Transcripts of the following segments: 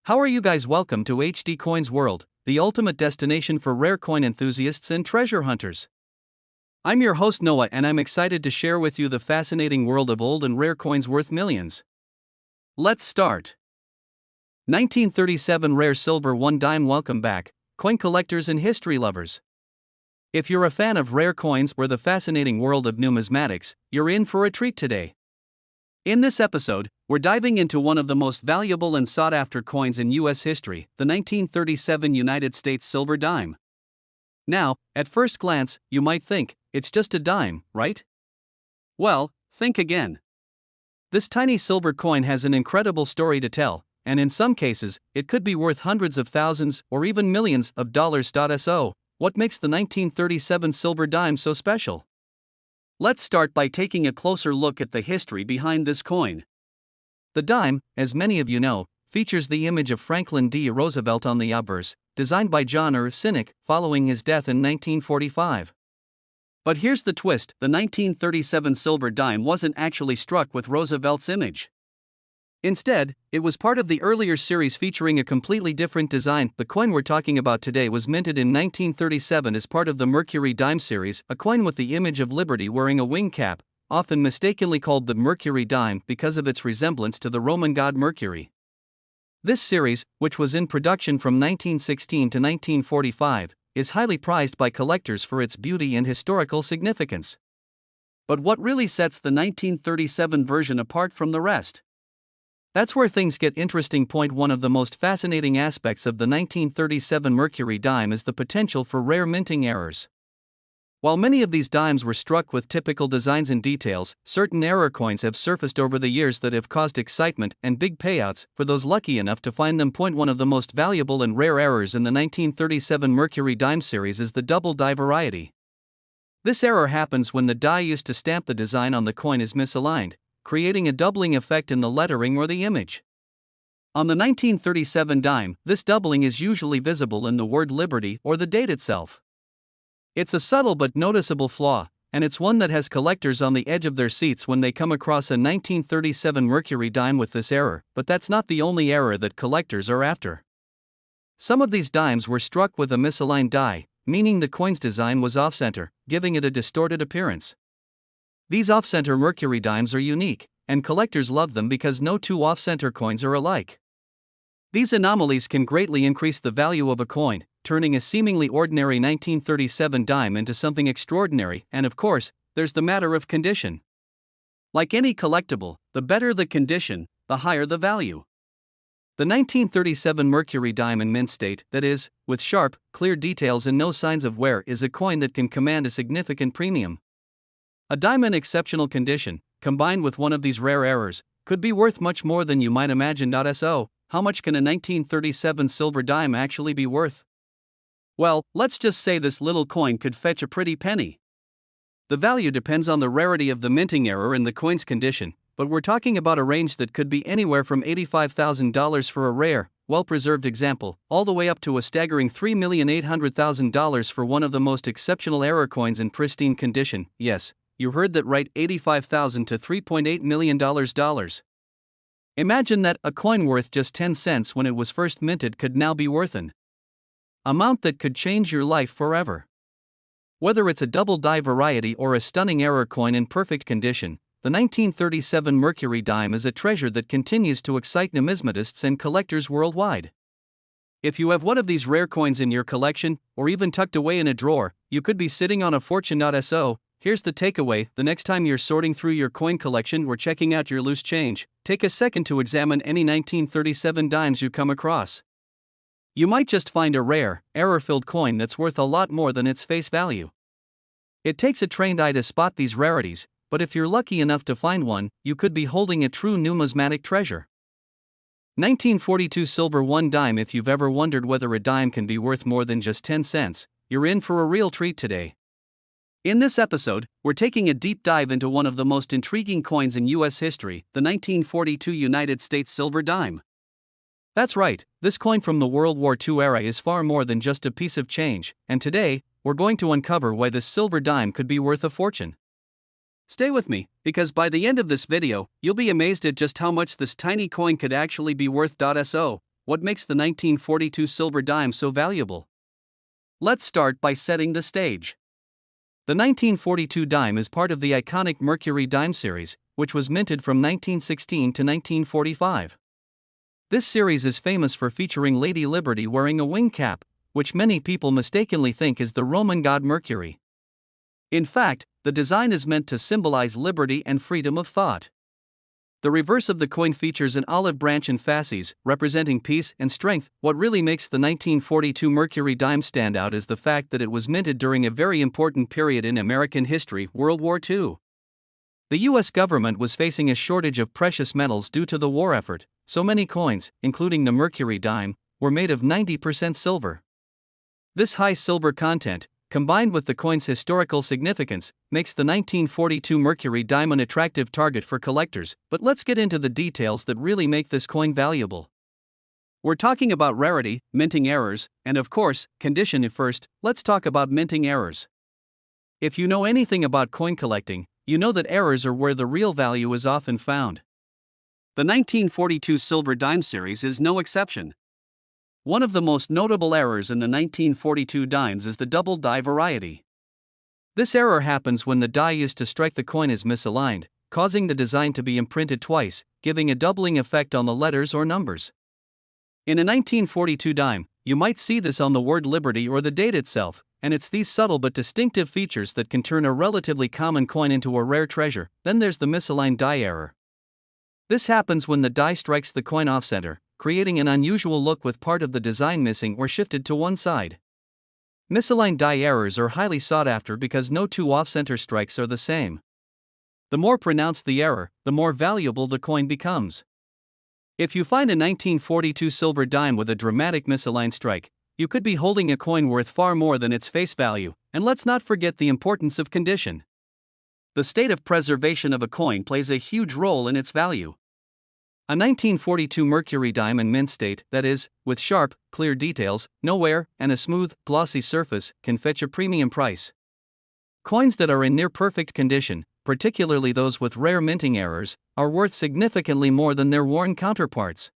How are you guys? Welcome to HD Coins World, the ultimate destination for rare coin enthusiasts and treasure hunters. I'm your host Noah, and I'm excited to share with you the fascinating world of old and rare coins worth millions. Let's start. 1937 Rare Silver 1 Dime. Welcome back, coin collectors and history lovers. If you're a fan of rare coins or the fascinating world of numismatics, you're in for a treat today. In this episode, we're diving into one of the most valuable and sought-after coins in U.S. history, the 1937 United States silver dime. Now, at first glance, you might think, it's just a dime, right? Well, think again. This tiny silver coin has an incredible story to tell, and in some cases, it could be worth hundreds of thousands or even millions of dollars. So, what makes the 1937 silver dime so special? Let's start by taking a closer look at the history behind this coin. The dime, as many of you know, features the image of Franklin D. Roosevelt on the obverse, designed by John Rarest following his death in 1945. But here's the twist: the 1937 silver dime wasn't actually struck with Roosevelt's image. Instead, it was part of the earlier series featuring a completely different design. The coin we're talking about today was minted in 1937 as part of the Mercury dime series, a coin with the image of Liberty wearing a wing cap, often mistakenly called the Mercury dime because of its resemblance to the Roman god Mercury. This series, which was in production from 1916 to 1945, is highly prized by collectors for its beauty and historical significance. But what really sets the 1937 version apart from the rest? That's where things get interesting. One of the most fascinating aspects of the 1937 Mercury dime is the potential for rare minting errors. While many of these dimes were struck with typical designs and details, certain error coins have surfaced over the years that have caused excitement and big payouts for those lucky enough to find them. One of the most valuable and rare errors in the 1937 Mercury dime series is the double die variety. This error happens when the die used to stamp the design on the coin is misaligned, creating a doubling effect in the lettering or the image. On the 1937 dime, this doubling is usually visible in the word Liberty or the date itself. It's a subtle but noticeable flaw, and it's one that has collectors on the edge of their seats when they come across a 1937 Mercury dime with this error. But that's not the only error that collectors are after. Some of these dimes were struck with a misaligned die, meaning the coin's design was off-center, giving it a distorted appearance. These off-center Mercury dimes are unique, and collectors love them because no two off-center coins are alike. These anomalies can greatly increase the value of a coin, turning a seemingly ordinary 1937 dime into something extraordinary. And of course, there's the matter of condition. Like any collectible, the better the condition, the higher the value. The 1937 Mercury dime in mint state, that is, with sharp, clear details and no signs of wear, is a coin that can command a significant premium. A dime in exceptional condition, combined with one of these rare errors, could be worth much more than you might imagine. So, how much can a 1937 silver dime actually be worth? Well, let's just say this little coin could fetch a pretty penny. The value depends on the rarity of the minting error and the coin's condition, but we're talking about a range that could be anywhere from $85,000 for a rare, well-preserved example, all the way up to a staggering $3,800,000 for one of the most exceptional error coins in pristine condition. Yes, you heard that right, $85,000 to $3.8 million. Imagine that a coin worth just 10 cents when it was first minted could now be worth an amount that could change your life forever. Whether it's a double die variety or a stunning error coin in perfect condition, the 1937 Mercury dime is a treasure that continues to excite numismatists and collectors worldwide. If you have one of these rare coins in your collection, or even tucked away in a drawer, you could be sitting on a fortune. So, here's the takeaway: the next time you're sorting through your coin collection or checking out your loose change, take a second to examine any 1937 dimes you come across. You might just find a rare, error-filled coin that's worth a lot more than its face value. It takes a trained eye to spot these rarities, but if you're lucky enough to find one, you could be holding a true numismatic treasure. 1942 Silver 1 Dime. If you've ever wondered whether a dime can be worth more than just 10 cents, you're in for a real treat today. In this episode, we're taking a deep dive into one of the most intriguing coins in U.S. history, the 1942 United States silver dime. That's right, this coin from the World War II era is far more than just a piece of change, and today, we're going to uncover why this silver dime could be worth a fortune. Stay with me, because by the end of this video, you'll be amazed at just how much this tiny coin could actually be worth. So, what makes the 1942 silver dime so valuable? Let's start by setting the stage. The 1942 dime is part of the iconic Mercury dime series, which was minted from 1916 to 1945. This series is famous for featuring Lady Liberty wearing a wing cap, which many people mistakenly think is the Roman god Mercury. In fact, the design is meant to symbolize liberty and freedom of thought. The reverse of the coin features an olive branch and fasces, representing peace and strength. What really makes the 1942 Mercury dime stand out is the fact that it was minted during a very important period in American history, World War II. The U.S. government was facing a shortage of precious metals due to the war effort, so many coins, including the Mercury dime, were made of 90% silver. This high silver content, combined with the coin's historical significance, makes the 1942 Mercury dime an attractive target for collectors. But let's get into the details that really make this coin valuable. We're talking about rarity, minting errors, and of course, condition. First, let's talk about minting errors. If you know anything about coin collecting, you know that errors are where the real value is often found. The 1942 silver dime series is no exception. One of the most notable errors in the 1942 dimes is the double die variety. This error happens when the die used to strike the coin is misaligned, causing the design to be imprinted twice, giving a doubling effect on the letters or numbers. In a 1942 dime, you might see this on the word Liberty or the date itself, and it's these subtle but distinctive features that can turn a relatively common coin into a rare treasure. Then there's the misaligned die error. This happens when the die strikes the coin off-center, creating an unusual look with part of the design missing or shifted to one side. Misaligned die errors are highly sought after because no two off-center strikes are the same. The more pronounced the error, the more valuable the coin becomes. If you find a 1942 silver dime with a dramatic misaligned strike, you could be holding a coin worth far more than its face value. And let's not forget the importance of condition. The state of preservation of a coin plays a huge role in its value. A 1942 Mercury dime in mint state, that is, with sharp, clear details, no wear, and a smooth, glossy surface, can fetch a premium price. Coins that are in near-perfect condition, particularly those with rare minting errors, are worth significantly more than their worn counterparts.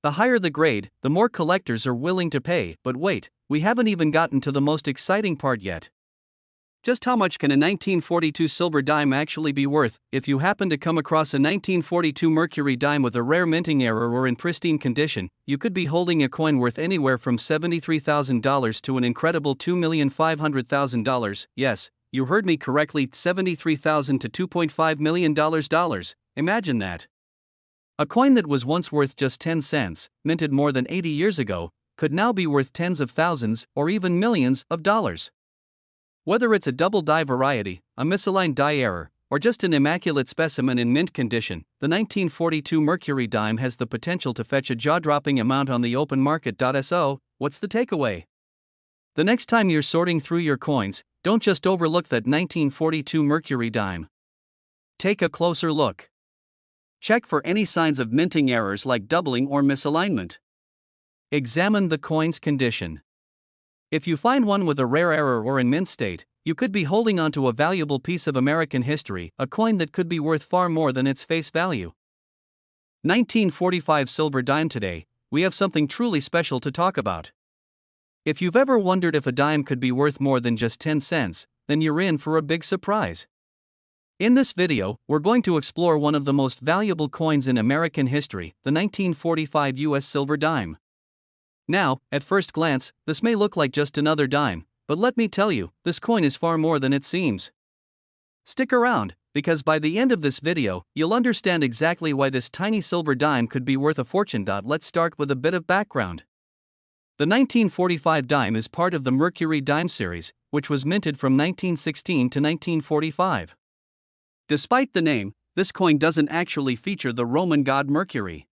The higher the grade, the more collectors are willing to pay. But wait, we haven't even gotten to the most exciting part yet. Just how much can a 1942 silver dime actually be worth? If you happen to come across a 1942 Mercury dime with a rare minting error or in pristine condition, you could be holding a coin worth anywhere from $73,000 to an incredible $2,500,000. Yes, you heard me correctly, $73,000 to $2.5 million. Imagine that. A coin that was once worth just 10 cents, minted more than 80 years ago, could now be worth tens of thousands or even millions of dollars. Whether it's a double die variety, a misaligned die error, or just an immaculate specimen in mint condition, the 1942 Mercury dime has the potential to fetch a jaw-dropping amount on the open market. So, what's the takeaway? The next time you're sorting through your coins, don't just overlook that 1942 Mercury dime. Take a closer look. Check for any signs of minting errors like doubling or misalignment. Examine the coin's condition. If you find one with a rare error or in mint state, you could be holding onto a valuable piece of American history, a coin that could be worth far more than its face value. 1945 silver dime. Today, we have something truly special to talk about. If you've ever wondered if a dime could be worth more than just 10 cents, then you're in for a big surprise. In this video, we're going to explore one of the most valuable coins in American history, the 1945 U.S. silver dime. Now, at first glance, this may look like just another dime, but let me tell you, this coin is far more than it seems. Stick around, because by the end of this video, you'll understand exactly why this tiny silver dime could be worth a fortune. Let's start with a bit of background. The 1945 dime is part of the Mercury dime series, which was minted from 1916 to 1945. Despite the name, this coin doesn't actually feature the Roman god Mercury.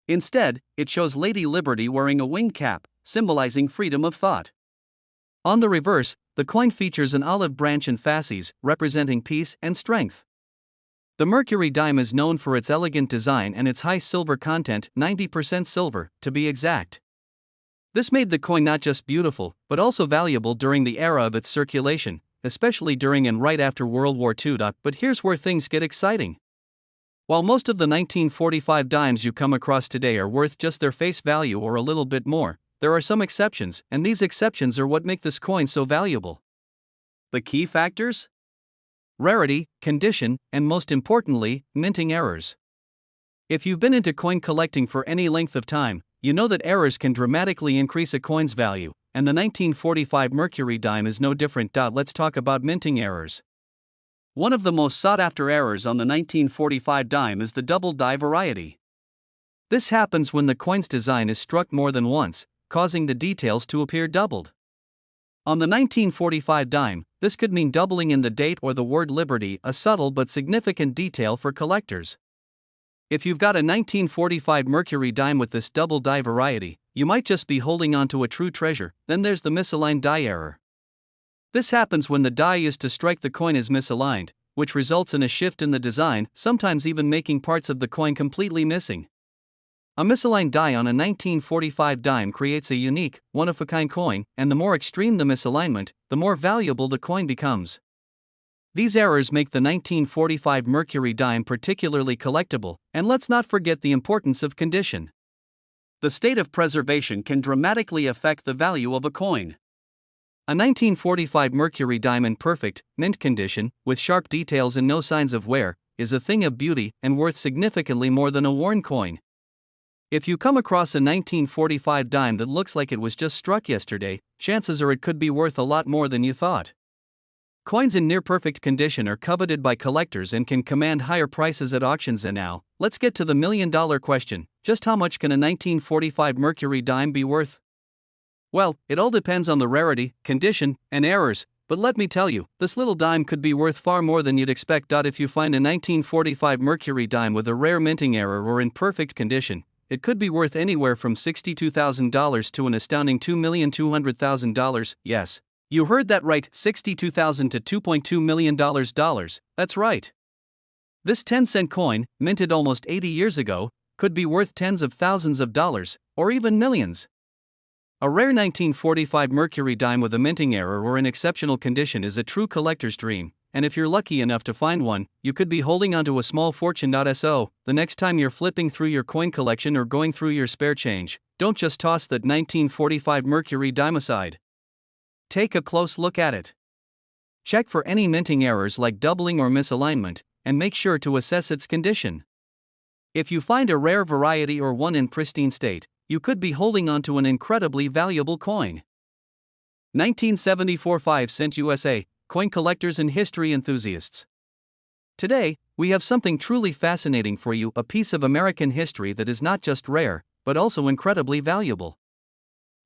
Instead, it shows Lady Liberty wearing a winged cap, symbolizing freedom of thought. On the reverse, the coin features an olive branch and fasces, representing peace and strength. The Mercury dime is known for its elegant design and its high silver content, 90% silver, to be exact. This made the coin not just beautiful, but also valuable during the era of its circulation, especially during and right after World War II. But here's where things get exciting. While most of the 1945 dimes you come across today are worth just their face value or a little bit more, there are some exceptions, and these exceptions are what make this coin so valuable. The key factors? Rarity, condition, and most importantly, minting errors. If you've been into coin collecting for any length of time, you know that errors can dramatically increase a coin's value, and the 1945 Mercury dime is no different. Let's talk about minting errors. One of the most sought-after errors on the 1945 dime is the double die variety. This happens when the coin's design is struck more than once, causing the details to appear doubled. On the 1945 dime, this could mean doubling in the date or the word liberty, a subtle but significant detail for collectors. If you've got a 1945 Mercury dime with this double die variety, you might just be holding on to a true treasure. Then there's the misaligned die error. This happens when the die used to strike the coin is misaligned, which results in a shift in the design, sometimes even making parts of the coin completely missing. A misaligned die on a 1945 dime creates a unique, one-of-a-kind coin, and the more extreme the misalignment, the more valuable the coin becomes. These errors make the 1945 Mercury dime particularly collectible, and let's not forget the importance of condition. The state of preservation can dramatically affect the value of a coin. A 1945 Mercury dime in perfect, mint condition, with sharp details and no signs of wear, is a thing of beauty and worth significantly more than a worn coin. If you come across a 1945 dime that looks like it was just struck yesterday, chances are it could be worth a lot more than you thought. Coins in near-perfect condition are coveted by collectors and can command higher prices at auctions. And now, let's get to the million-dollar question: just how much can a 1945 Mercury dime be worth? Well, it all depends on the rarity, condition, and errors, but let me tell you, this little dime could be worth far more than you'd expect. If you find a 1945 Mercury dime with a rare minting error or in perfect condition, it could be worth anywhere from $62,000 to an astounding $2,200,000. Yes, you heard that right, $62,000 to $2.2 million. That's right. This 10-cent coin, minted almost 80 years ago, could be worth tens of thousands of dollars, or even millions. A rare 1945 Mercury dime with a minting error or in exceptional condition is a true collector's dream, and if you're lucky enough to find one, you could be holding onto a small fortune. So, the next time you're flipping through your coin collection or going through your spare change, don't just toss that 1945 Mercury dime aside. Take a close look at it. Check for any minting errors like doubling or misalignment, and make sure to assess its condition. If you find a rare variety or one in pristine state, you could be holding on to an incredibly valuable coin. 1974 5-cent U.S.A. Coin collectors and history enthusiasts. Today, we have something truly fascinating for you, a piece of American history that is not just rare, but also incredibly valuable.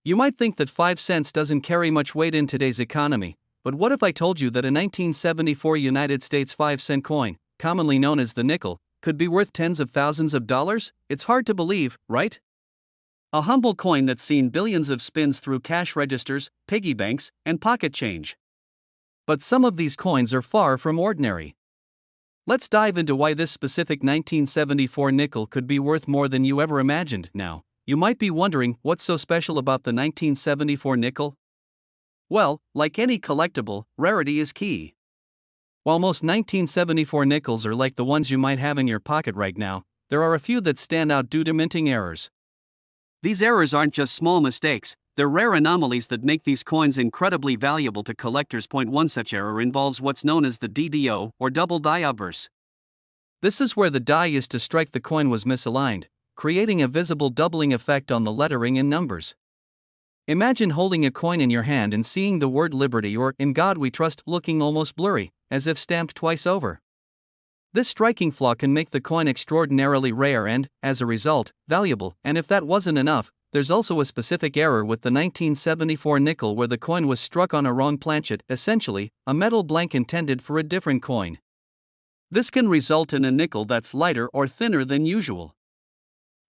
You might think that 5 cents doesn't carry much weight in today's economy, but what if I told you that a 1974 United States 5-cent coin, commonly known as the nickel, could be worth tens of thousands of dollars? It's hard to believe, right? A humble coin that's seen billions of spins through cash registers, piggy banks, and pocket change. But some of these coins are far from ordinary. Let's dive into why this specific 1974 nickel could be worth more than you ever imagined. Now, you might be wondering, what's so special about the 1974 nickel? Well, like any collectible, rarity is key. While most 1974 nickels are like the ones you might have in your pocket right now, there are a few that stand out due to minting errors. These errors aren't just small mistakes, they're rare anomalies that make these coins incredibly valuable to collectors. Point 1 Such error involves what's known as the DDO, or double die obverse. This is where the die used to strike the coin was misaligned, creating a visible doubling effect on the lettering and numbers. Imagine holding a coin in your hand and seeing the word Liberty or In God We Trust looking almost blurry, as if stamped twice over. This striking flaw can make the coin extraordinarily rare and, as a result, valuable. And if that wasn't enough, there's also a specific error with the 1974 nickel where the coin was struck on a wrong planchet, essentially, a metal blank intended for a different coin. This can result in a nickel that's lighter or thinner than usual.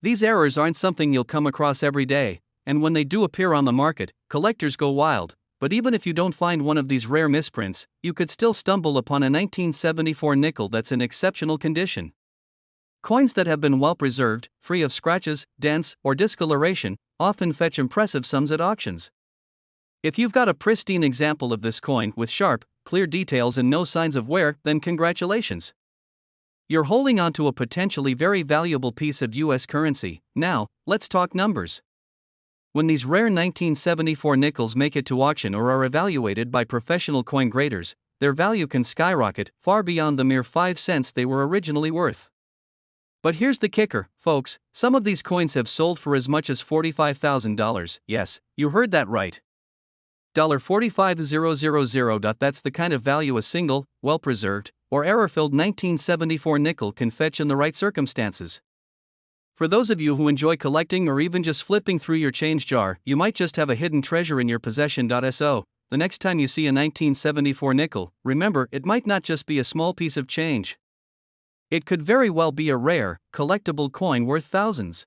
These errors aren't something you'll come across every day, and when they do appear on the market, collectors go wild. But even if you don't find one of these rare misprints, you could still stumble upon a 1974 nickel that's in exceptional condition. Coins that have been well preserved, free of scratches, dents, or discoloration, often fetch impressive sums at auctions. If you've got a pristine example of this coin with sharp, clear details and no signs of wear, then congratulations. You're holding onto a potentially very valuable piece of U.S. currency. Now, let's talk numbers. When these rare 1974 nickels make it to auction or are evaluated by professional coin graders, their value can skyrocket far beyond the mere 5 cents they were originally worth. But here's the kicker, folks, some of these coins have sold for as much as $45,000, yes, you heard that right. $45,000. That's the kind of value a single, well-preserved, or error-filled 1974 nickel can fetch in the right circumstances. For those of you who enjoy collecting or even just flipping through your change jar, you might just have a hidden treasure in your possession. So, the next time you see a 1974 nickel, remember, it might not just be a small piece of change. It could very well be a rare, collectible coin worth thousands.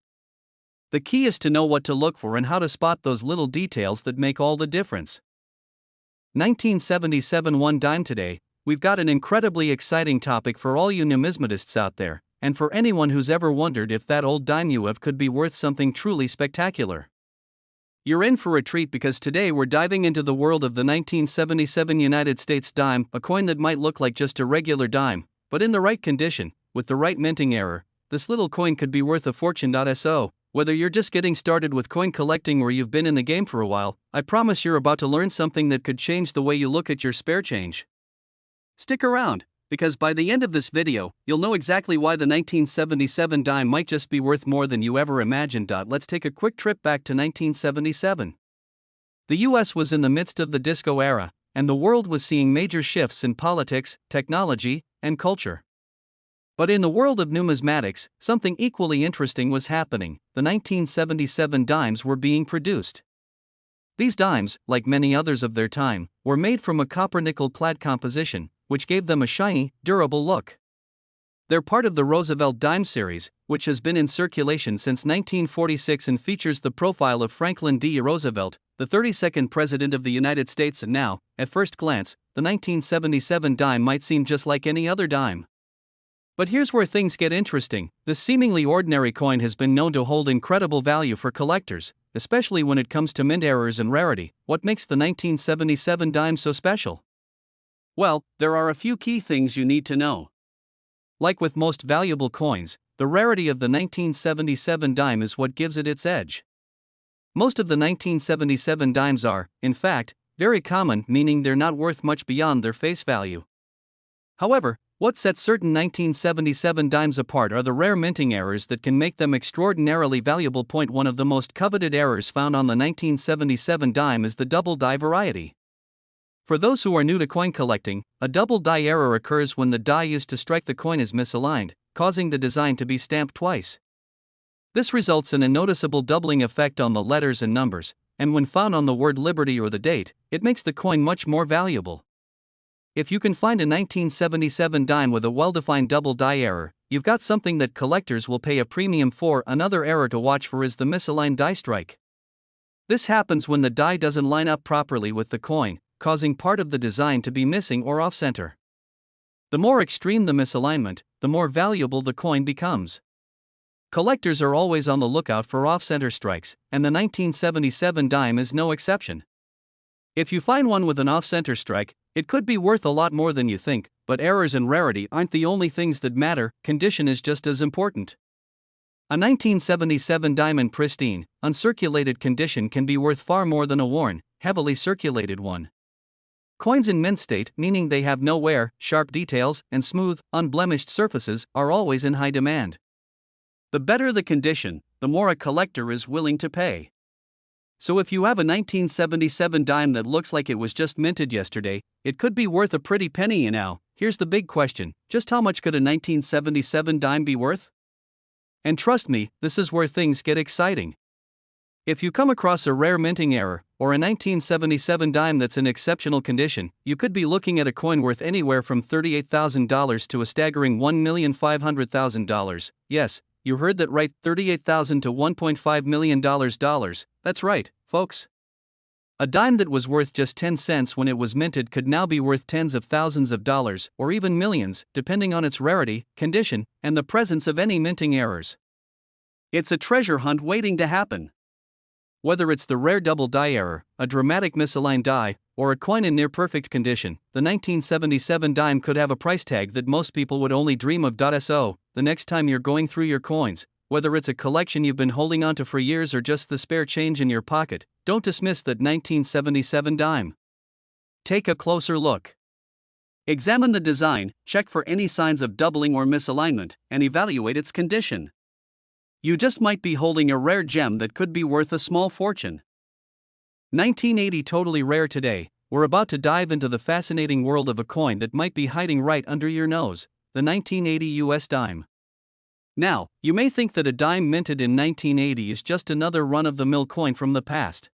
The key is to know what to look for and how to spot those little details that make all the difference. 1977 1 dime. Today, we've got an incredibly exciting topic for all you numismatists out there, and for anyone who's ever wondered if that old dime you have could be worth something truly spectacular. You're in for a treat because today we're diving into the world of the 1977 United States dime, a coin that might look like just a regular dime, but in the right condition, with the right minting error, this little coin could be worth a fortune. So, whether you're just getting started with coin collecting or you've been in the game for a while, I promise you're about to learn something that could change the way you look at your spare change. Stick around, because by the end of this video, you'll know exactly why the 1977 dime might just be worth more than you ever imagined. Let's take a quick trip back to 1977. The US was in the midst of the disco era, and the world was seeing major shifts in politics, technology, and culture. But in the world of numismatics, something equally interesting was happening. The 1977 dimes were being produced. These dimes, like many others of their time, were made from a copper-nickel clad composition, which gave them a shiny, durable look. They're part of the Roosevelt dime series, which has been in circulation since 1946 and features the profile of Franklin D. Roosevelt, the 32nd President of the United States. And now, at first glance, the 1977 dime might seem just like any other dime. But here's where things get interesting. This seemingly ordinary coin has been known to hold incredible value for collectors, especially when it comes to mint errors and rarity. What makes the 1977 dime so special? Well, there are a few key things you need to know. Like with most valuable coins, the rarity of the 1977 dime is what gives it its edge. Most of the 1977 dimes are, in fact, very common, meaning they're not worth much beyond their face value. However, what sets certain 1977 dimes apart are the rare minting errors that can make them extraordinarily valuable. One of the most coveted errors found on the 1977 dime is the double die variety. For those who are new to coin collecting, a double die error occurs when the die used to strike the coin is misaligned, causing the design to be stamped twice. This results in a noticeable doubling effect on the letters and numbers, and when found on the word Liberty or the date, it makes the coin much more valuable. If you can find a 1977 dime with a well-defined double die error, you've got something that collectors will pay a premium for. Another error to watch for is the misaligned die strike. This happens when the die doesn't line up properly with the coin, causing part of the design to be missing or off-center. The more extreme the misalignment, the more valuable the coin becomes. Collectors are always on the lookout for off-center strikes, and the 1977 dime is no exception. If you find one with an off-center strike, it could be worth a lot more than you think, but errors and rarity aren't the only things that matter, condition is just as important. A 1977 dime in pristine, uncirculated condition can be worth far more than a worn, heavily circulated one. Coins in mint state, meaning they have no wear, sharp details, and smooth, unblemished surfaces, are always in high demand. The better the condition, the more a collector is willing to pay. So if you have a 1977 dime that looks like it was just minted yesterday, it could be worth a pretty penny. Now, here's the big question: just how much could a 1977 dime be worth? And trust me, this is where things get exciting. If you come across a rare minting error, or a 1977 dime that's in exceptional condition, you could be looking at a coin worth anywhere from $38,000 to a staggering $1,500,000. Yes, you heard that right, $38,000 to $1.5 million. That's right, folks. A dime that was worth just 10 cents when it was minted could now be worth tens of thousands of dollars, or even millions, depending on its rarity, condition, and the presence of any minting errors. It's a treasure hunt waiting to happen. Whether it's the rare double die error, a dramatic misaligned die, or a coin in near perfect condition, the 1977 dime could have a price tag that most people would only dream of. So, the next time you're going through your coins, whether it's a collection you've been holding onto for years or just the spare change in your pocket, don't dismiss that 1977 dime. Take a closer look. Examine the design, check for any signs of doubling or misalignment, and evaluate its condition. You just might be holding a rare gem that could be worth a small fortune. 1980 totally rare today. We're about to dive into the fascinating world of a coin that might be hiding right under your nose, the 1980 U.S. dime. Now, you may think that a dime minted in 1980 is just another run-of-the-mill coin from the past.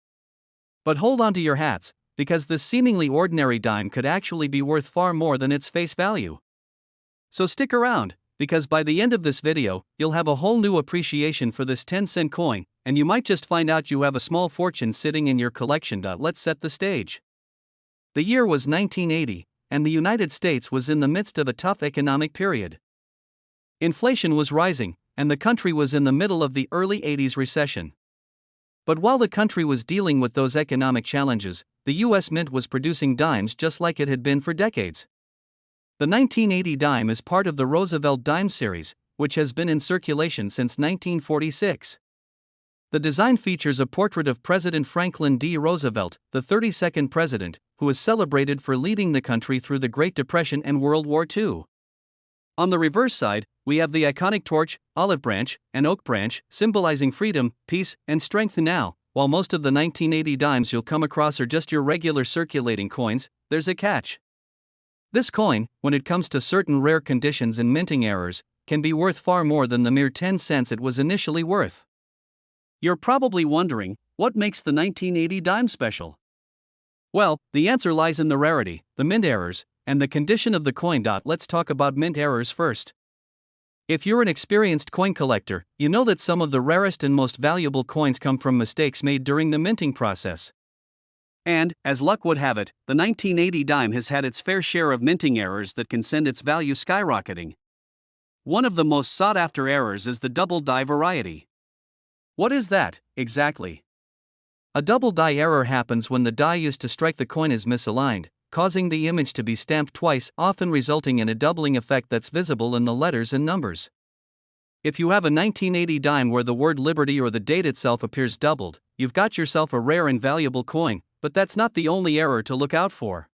But hold on to your hats, because this seemingly ordinary dime could actually be worth far more than its face value. So stick around, because by the end of this video, you'll have a whole new appreciation for this 10-cent coin, and you might just find out you have a small fortune sitting in your collection. Let's set the stage. The year was 1980, and the United States was in the midst of a tough economic period. Inflation was rising, and the country was in the middle of the early 80s recession. But while the country was dealing with those economic challenges, the U.S. Mint was producing dimes just like it had been for decades. The 1980 dime is part of the Roosevelt dime series, which has been in circulation since 1946. The design features a portrait of President Franklin D. Roosevelt, the 32nd president, who is celebrated for leading the country through the Great Depression and World War II. On the reverse side, we have the iconic torch, olive branch, and oak branch, symbolizing freedom, peace, and strength. Now, while most of the 1980 dimes you'll come across are just your regular circulating coins, there's a catch. This coin, when it comes to certain rare conditions and minting errors, can be worth far more than the mere 10 cents it was initially worth. You're probably wondering, what makes the 1980 dime special? Well, the answer lies in the rarity, the mint errors, and the condition of the coin. Let's talk about mint errors first. If you're an experienced coin collector, you know that some of the rarest and most valuable coins come from mistakes made during the minting process. And, as luck would have it, the 1980 dime has had its fair share of minting errors that can send its value skyrocketing. One of the most sought-after errors is the double die variety. What is that, exactly? A double die error happens when the die used to strike the coin is misaligned, causing the image to be stamped twice, often resulting in a doubling effect that's visible in the letters and numbers. If you have a 1980 dime where the word Liberty or the date itself appears doubled, you've got yourself a rare and valuable coin, but that's not the only error to look out for.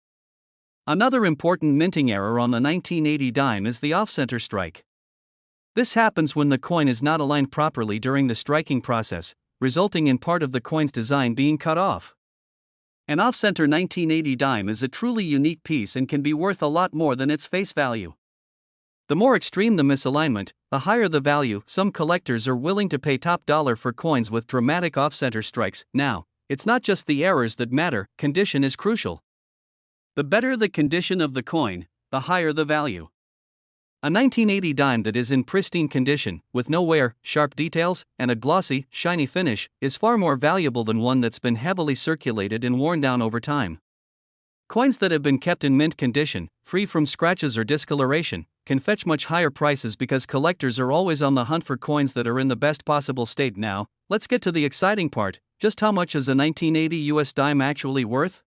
Another important minting error on the 1980 dime is the off-center strike. This happens when the coin is not aligned properly during the striking process, resulting in part of the coin's design being cut off. An off-center 1980 dime is a truly unique piece and can be worth a lot more than its face value. The more extreme the misalignment, the higher the value. Some collectors are willing to pay top dollar for coins with dramatic off-center strikes. Now, it's not just the errors that matter, condition is crucial. The better the condition of the coin, the higher the value. A 1980 dime that is in pristine condition, with no wear, sharp details, and a glossy, shiny finish, is far more valuable than one that's been heavily circulated and worn down over time. Coins that have been kept in mint condition, free from scratches or discoloration, can fetch much higher prices because collectors are always on the hunt for coins that are in the best possible state. Now, let's get to the exciting part. Just how much is a 1980 US dime actually worth?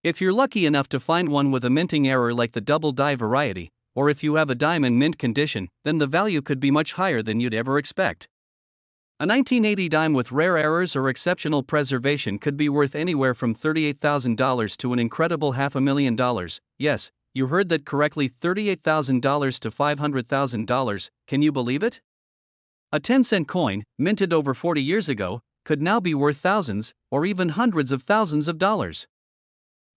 If you're lucky enough to find one with a minting error like the double die variety, or if you have a dime in mint condition, then the value could be much higher than you'd ever expect. A 1980 dime with rare errors or exceptional preservation could be worth anywhere from $38,000 to an incredible $500,000. Yes, you heard that correctly, $38,000 to $500,000. Can you believe it? A 10-cent coin, minted over 40 years ago, could now be worth thousands, or even hundreds of thousands of dollars.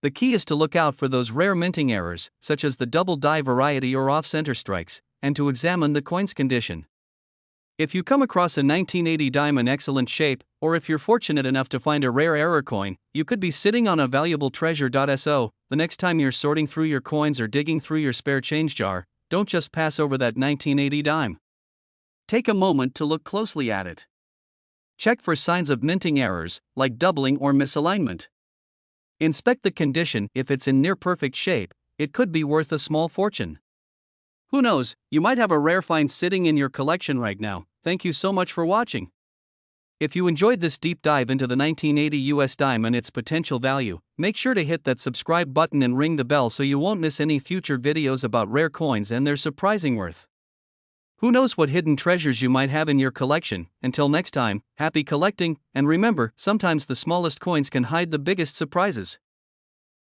The key is to look out for those rare minting errors, such as the double die variety or off-center strikes, and to examine the coin's condition. If you come across a 1980 dime in excellent shape, or if you're fortunate enough to find a rare error coin, you could be sitting on a valuable treasure. So, the next time you're sorting through your coins or digging through your spare change jar, don't just pass over that 1980 dime. Take a moment to look closely at it. Check for signs of minting errors, like doubling or misalignment. Inspect the condition. If it's in near perfect shape, it could be worth a small fortune. Who knows, you might have a rare find sitting in your collection right now. Thank you so much for watching. If you enjoyed this deep dive into the 1980 US dime and its potential value, make sure to hit that subscribe button and ring the bell so you won't miss any future videos about rare coins and their surprising worth. Who knows what hidden treasures you might have in your collection? Until next time, happy collecting, and remember, sometimes the smallest coins can hide the biggest surprises.